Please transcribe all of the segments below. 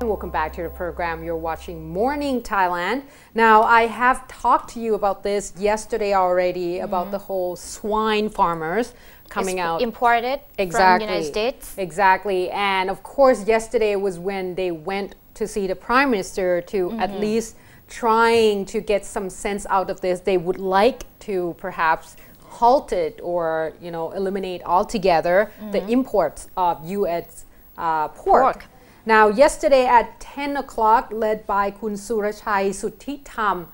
Welcome back to the program. You're watching Morning Thailand. Now, I have talked to you about this yesterday already, about the whole swine farmers coming out. Imported from the United States. Exactly. And of course, yesterday was when they went to see the Prime Minister to at least trying to get some sense out of this. They would like to perhaps halt it or, you know, eliminate altogether the imports of U.S. pork. Now, yesterday at 10 o'clock, led by Kun Surachai Suthitham,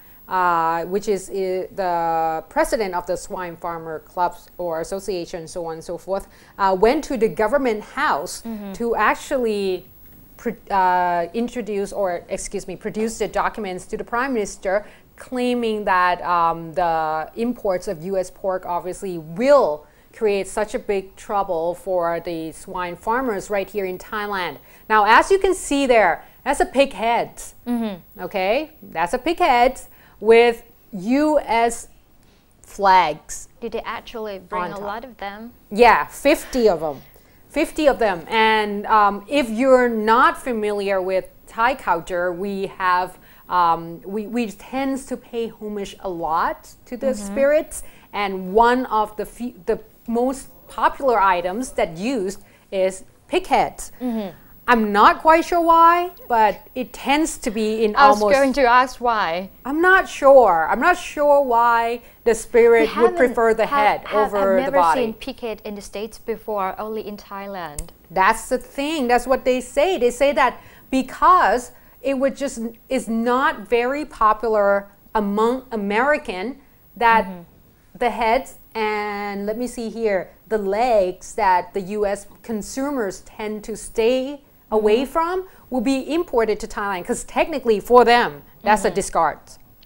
which is the president of the Swine Farmer Clubs or Association, so on and so forth, went to the government house to actually produce the documents to the Prime Minister, claiming that the imports of U.S. pork obviously will create such a big trouble for the swine farmers right here in Thailand. Now, as you can see there, that's a pig head. Okay, that's a pig head with U.S. flags. Did they actually bring a lot of them? Yeah, 50 of them. 50 of them. And if you're not familiar with Thai culture, we have we tend to pay homage a lot to the spirits, and one of the most popular items that used is pig heads. I'm not quite sure why, but it tends to be in almost... I was going to ask why. I'm not sure. I'm not sure why the spirit would prefer the head over the body. I've never seen pig head in the States before, only in Thailand. That's the thing. That's what they say. They say that because it would just is not very popular among American, that the heads and let me see here, the legs that the U.S. consumers tend to stay away from will be imported to Thailand, because technically for them, that's a discard.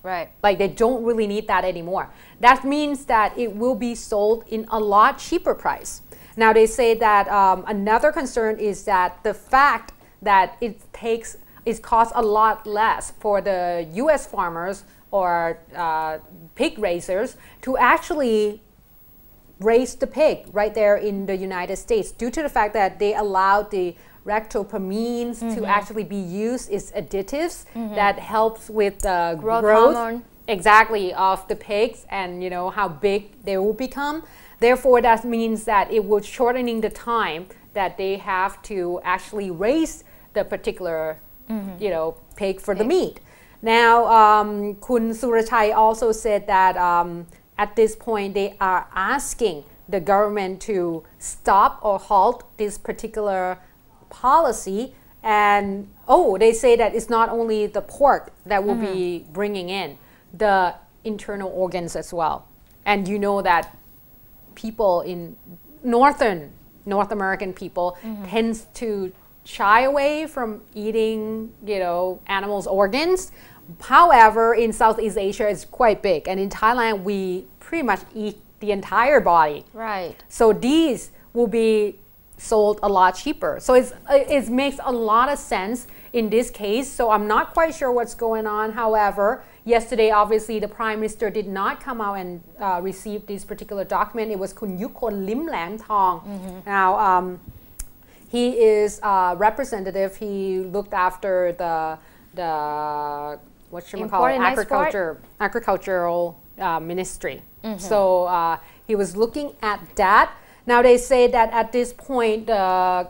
Right. Like they don't really need that anymore. That means that it will be sold in a lot cheaper price. Now they say that another concern is that the fact that it costs a lot less for the U.S. farmers or pig raisers to actually raise the pig right there in the United States, due to the fact that they allowed the ractopamines to actually be used as additives that helps with the growth exactly of the pigs and, you know, how big they will become. Therefore, that means that it will shortening the time that they have to actually raise the particular you know, pig for the meat. Now, Kun Surachai also said that at this point they are asking the government to stop or halt this particular policy. And they say that it's not only the pork that will be bringing in, the internal organs as well. And you know that people in North American people tends to shy away from eating, you know, animals' organs. However, in Southeast Asia, it's quite big. And in Thailand, we pretty much eat the entire body. Right. So these will be sold a lot cheaper. So it makes a lot of sense in this case. So I'm not quite sure what's going on. However, yesterday, obviously, the Prime Minister did not come out and receive this particular document. It was Kun Yukon Lim Lam Thong. Now, he is a representative. He looked after the agricultural ministry. So he was looking at that. Now they say that at this point, a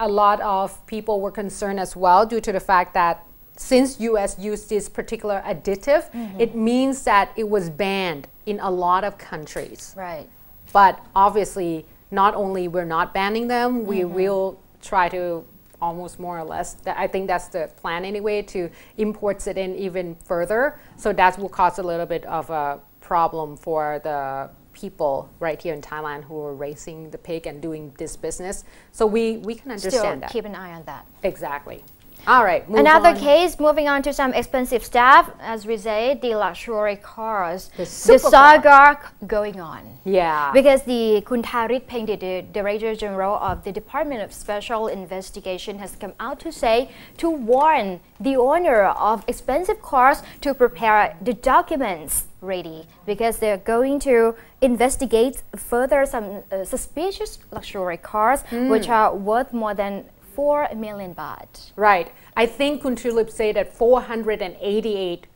lot of people were concerned as well, due to the fact that since U.S. used this particular additive, it means that it was banned in a lot of countries. Right. But obviously, not only we're not banning them, we will try to almost more or less, I think that's the plan anyway, to import it in even further. So that will cause a little bit of a problem for the people right here in Thailand who are raising the pig and doing this business. So we can understand that. Still keep an eye on that. Exactly. All right. Another case, moving on to some expensive stuff, as we say, the luxury cars. The saga going on. Yeah. Because the Kun Tharit Peng, the Director General of the Department of Special Investigation, has come out to say, to warn the owner of expensive cars to prepare the documents ready, because they're going to investigate further some suspicious luxury cars which are worth more than 4 million baht. Right. I think Kun Tulip said that 488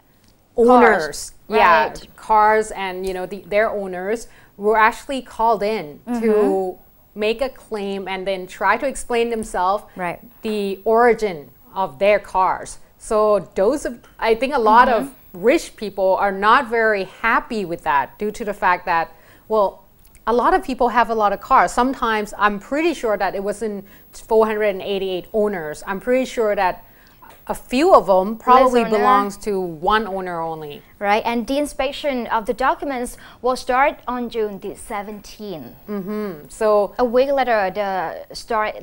owners, right. cars and their owners were actually called in to make a claim and then try to explain themselves the origin of their cars. So I think a lot of rich people are not very happy with that due to the fact that, well, a lot of people have a lot of cars. Sometimes I'm pretty sure that it wasn't 488 owners. I'm pretty sure that a few of them probably belongs to one owner only. Right, and the inspection of the documents will start on June the 17th. So a week later,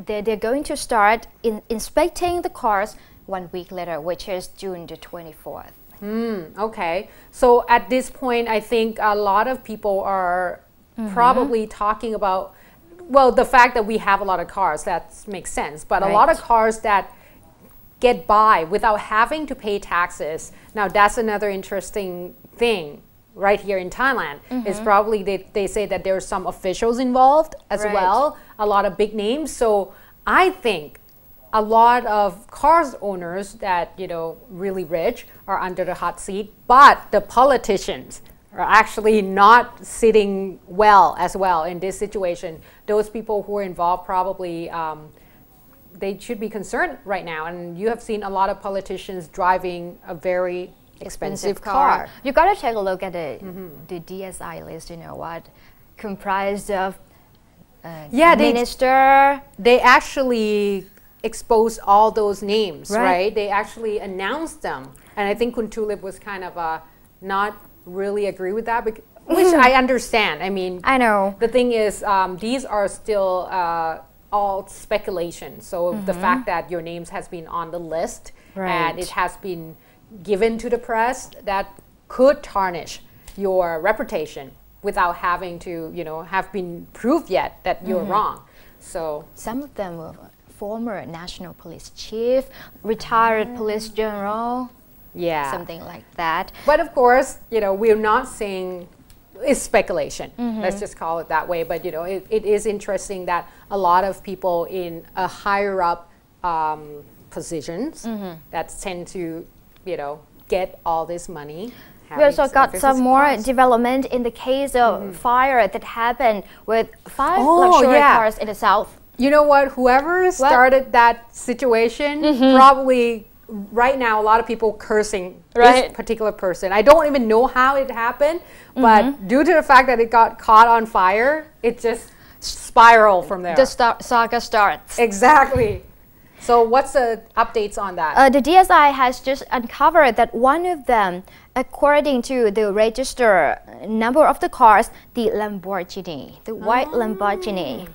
they're going to start inspecting the cars 1 week later, which is June the 24th. Okay, so at this point, I think a lot of people are probably talking about, well, the fact that we have a lot of cars, that makes sense, but a lot of cars that get by without having to pay taxes. Now that's another interesting thing right here in Thailand. Is probably they say that there's some officials involved as well, a lot of big names. So I think a lot of cars owners that really rich are under the hot seat, but the politicians are actually not sitting well as well in this situation. Those people who are involved probably they should be concerned right now. And you have seen a lot of politicians driving a very expensive car. You got to take a look at the DSI list, what comprised of minister. They actually exposed all those names, right? They actually announced them. And I think Kun Tulip was kind of not really agree with that, which I understand. I mean, I know. The thing is, these are still all speculation. So the fact that your names has been on the list and it has been given to the press, that could tarnish your reputation without having to, have been proved yet that you're wrong. So some of them were former national police chief, retired police general, something like that. But of course, we're not saying it's speculation. Let's just call it that way. But it is interesting that a lot of people in a higher up positions that tend to, get all this money. We also got some more development in the case of fire that happened with 5 luxury cars in the south. You know what? Whoever started that situation probably right now a lot of people cursing this particular person. I don't even know how it happened, but due to the fact that it got caught on fire, it just spiraled from there. The saga starts. Exactly. So what's the updates on that? The DSI has just uncovered that one of them, according to the register number of the cars, the Lamborghini, the white Lamborghini,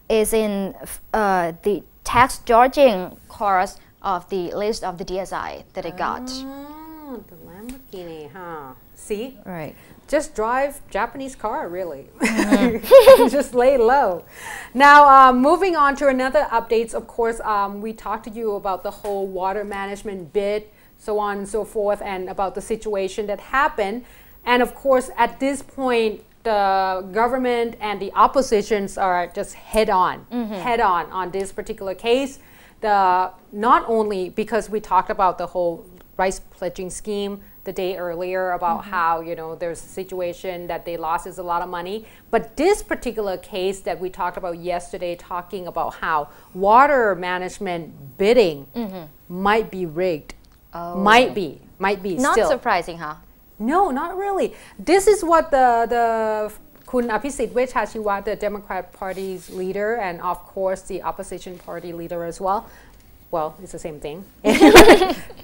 is in the tax dodging cars of the list of the DSI that I got. The Lamborghini, huh? See? Right. Just drive Japanese car, really. Just lay low. Now, moving on to another updates. Of course, we talked to you about the whole water management bid, so on and so forth, and about the situation that happened. And of course, at this point, the government and the oppositions are just head on this particular case. Not only because we talked about the whole rice pledging scheme the day earlier about how there's a situation that they lost is a lot of money, but this particular case that we talked about yesterday, talking about how water management bidding might be rigged. Might be not still. Surprising, huh? No, not really. This is what the Kun Apisit Wechashiwa, the Democrat Party's leader, and of course the opposition party leader as well. Well, it's the same thing.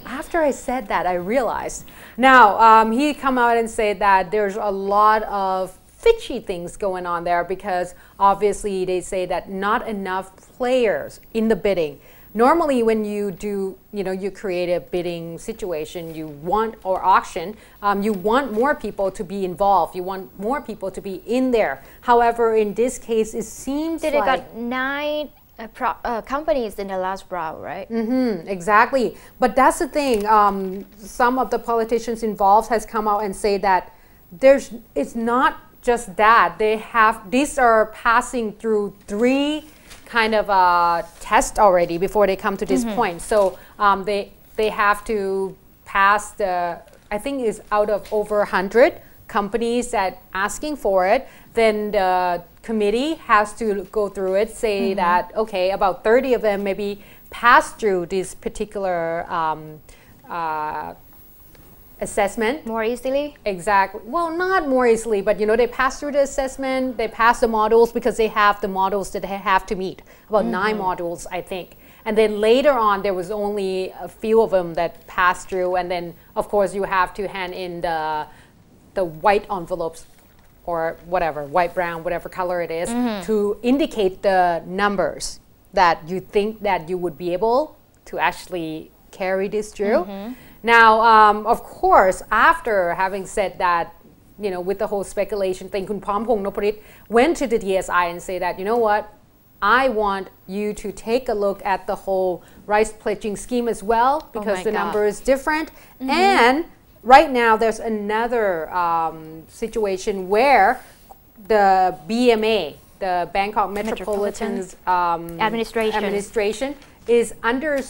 After I said that, I realized. Now, he come out and said that there's a lot of fishy things going on there because obviously they say that not enough players in the bidding. Normally, when you do, you create a bidding situation, or auction, you want more people to be involved. You want more people to be in there. However, in this case, it seems like... They got 9 companies in the last round, right? Exactly. But that's the thing. Some of the politicians involved has come out and say that it's not just that. These are passing through 3 kind of test already before they come to this point. So they have to pass the, I think it's out of over 100 companies that asking for it. Then the committee has to go through it, say that, okay, about 30 of them maybe pass through this particular assessment. More easily? Exactly. Well, not more easily, but you know, they pass through the assessment, they pass the modules because they have the modules that they have to meet, about 9 modules, I think. And then later on, there was only a few of them that passed through, and then, of course, you have to hand in the white envelopes or whatever, white, brown, whatever color it is, to indicate the numbers that you think that you would be able to actually carry this through. Now, of course, after having said that, you know, with the whole speculation thing, Kun Pramphong Nopparit went to the TSI and say that, you know what, I want you to take a look at the whole rice pledging scheme as well, because the number is different. And right now, there's another situation where the BMA, the Bangkok Metropolitan Administration, is under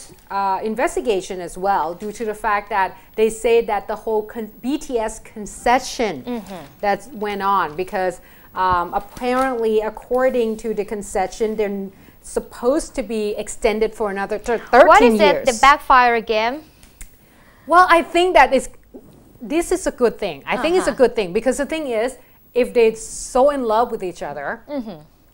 investigation as well, due to the fact that they say that the whole BTS concession that went on, because apparently, according to the concession, they're supposed to be extended for another 13 years. What is it, the backfire again? Well, I think that this is a good thing. I think it's a good thing, because the thing is, if they're so in love with each other,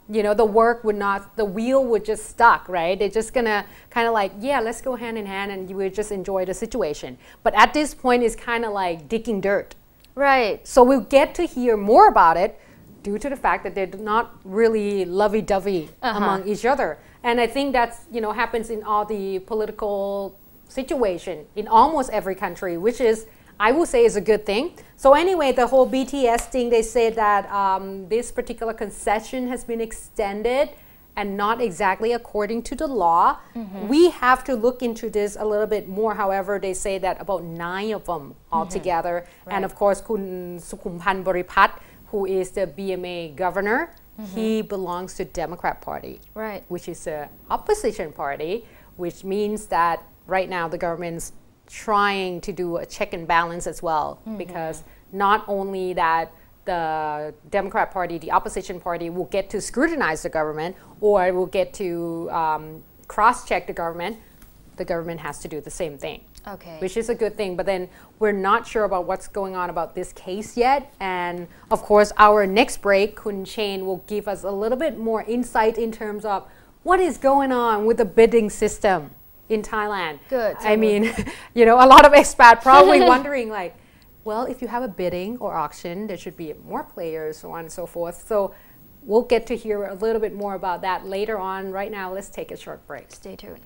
you know, the wheel would just stuck, right? They're just gonna kind of like, yeah, let's go hand in hand and you would just enjoy the situation. But at this point, it's kind of like digging dirt. Right. So we'll get to hear more about it due to the fact that they're not really lovey-dovey among each other. And I think that's, you know, happens in all the political situation in almost every country, which is, I would say, is a good thing. So anyway, the whole BTS thing, they say that this particular concession has been extended and not exactly according to the law. We have to look into this a little bit more. However, they say that about 9 of them altogether. And of course, Kun Sukhumpan Boripat, who is the BMA governor, he belongs to Democrat Party, which is the opposition party, which means that right now the government's trying to do a check and balance as well, because not only that the Democrat Party, the opposition party, will get to scrutinize the government or will get to cross-check the government has to do the same thing. Which is a good thing, but then we're not sure about what's going on about this case yet. And of course, our next break, Kun Chain will give us a little bit more insight in terms of what is going on with the bidding system in Thailand. I mean, you know, a lot of expats probably wondering like, well, if you have a bidding or auction, there should be more players, so on and so forth. So we'll get to hear a little bit more about that later on. Right now, let's take a short break. Stay tuned.